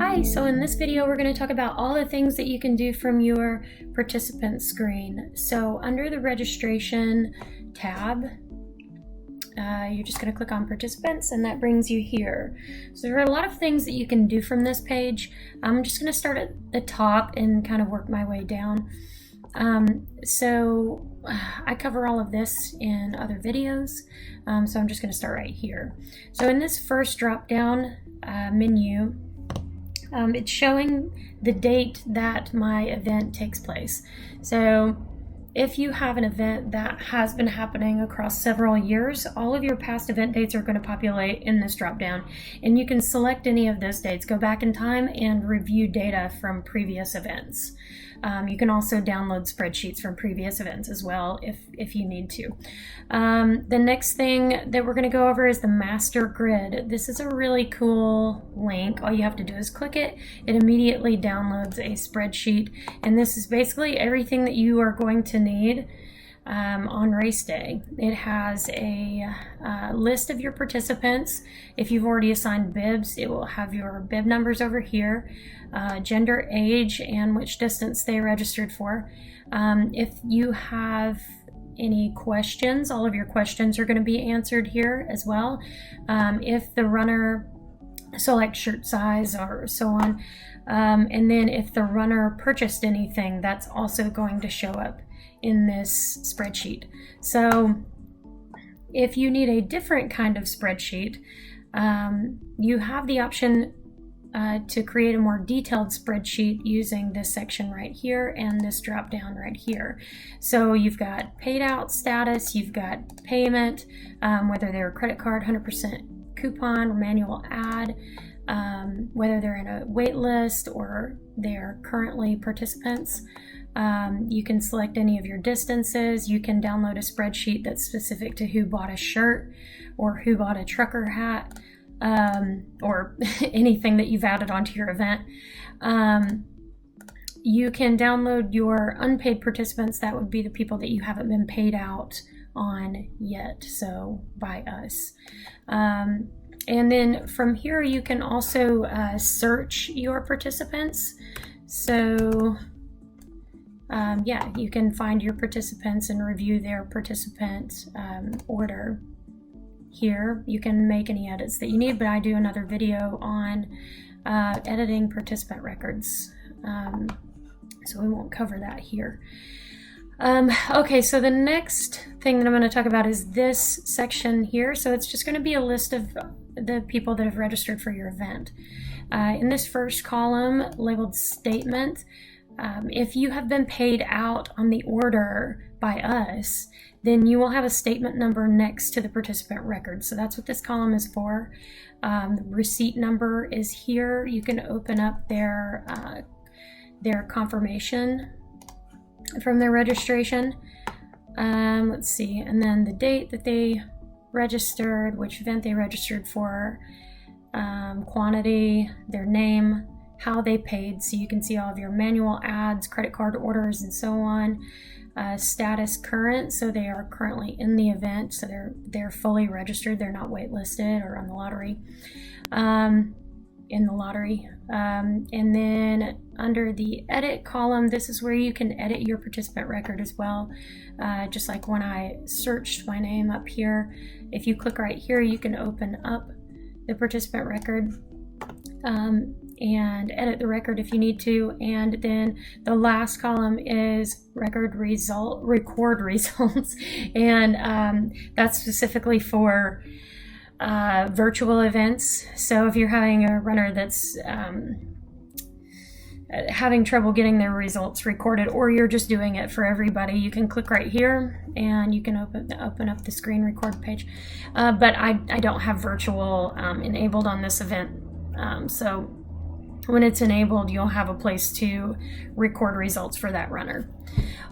Hi, so in this video we're going to talk about all the things that you can do from your participant screen. So under the registration tab, you're just going to click on participants and that brings you here. So there are a lot of things that you can do from this page. I'm just going to start at the top and kind of work my way down. So I cover all of this in other videos, so I'm just going to start right here. So in this first drop down menu, it's showing the date that my event takes place. So if you have an event that has been happening across several years, all of your past event dates are going to populate in this drop down, and you can select any of those dates, go back in time and review data from previous events. You can also download spreadsheets from previous events as well if you need to. The next thing that we're going to go over is the master grid. This is a really cool link. All you have to do is click it. It immediately downloads a spreadsheet, and this is basically everything that you are going to need on race day. It has a list of your participants. If you've already assigned bibs, it will have your bib numbers over here, gender, age, and which distance they registered for. If you have any questions, all of your questions are going to be answered here as well. If the runner select shirt size or so on, and then if the runner purchased anything, that's also going to show up in this spreadsheet. So if you need a different kind of spreadsheet, you have the option to create a more detailed spreadsheet using this section right here and this drop down right here. So you've got paid out status, you've got payment, whether they're a credit card, 100% coupon, or manual ad, whether they're in a wait list or they're currently participants. You can select any of your distances. You can download a spreadsheet that's specific to who bought a shirt or who bought a trucker hat, or anything that you've added onto your event. You can download your unpaid participants. That would be the people that you haven't been paid out on yet, so by us. And then from here you can also search your participants. So yeah, you can find your participants and review their participant order here. You can make any edits that you need, but I do another video on editing participant records, so we won't cover that here. Okay, so the next thing that I'm going to talk about is this section here. So it's just going to be a list of the people that have registered for your event. In this first column labeled statement, if you have been paid out on the order by us, then you will have a statement number next to the participant record. So that's what this column is for. The receipt number is here. You can open up their confirmation from their registration. Let's see, and then the date that they registered, which event they registered for, quantity, their name, how they paid, so you can see all of your manual ads, credit card orders, and so on. Status current, so they are currently in the event, so they're fully registered, they're not waitlisted or on the lottery, in the lottery. And then under the edit column, this is where you can edit your participant record as well. Just like when I searched my name up here, if you click right here, you can open up the participant record and edit the record if you need to. And then the last column is record results, and that's specifically for virtual events. So if you're having a runner that's having trouble getting their results recorded, or you're just doing it for everybody, you can click right here and you can open up the screen record page. But I don't have virtual enabled on this event, so when it's enabled, you'll have a place to record results for that runner.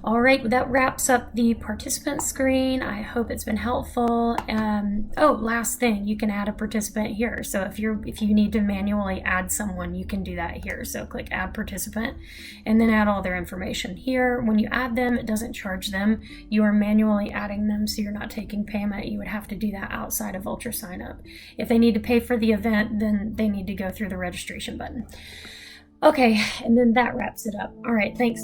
All right, that wraps up the participant screen. I hope it's been helpful. Oh, last thing, you can add a participant here. So if you need to manually add someone, you can do that here. So click Add Participant and then add all their information here. When you add them, it doesn't charge them. You are manually adding them, so you're not taking payment. You would have to do that outside of UltraSignup. If they need to pay for the event, then they need to go through the registration button. Okay, and then that wraps it up. All right, thanks.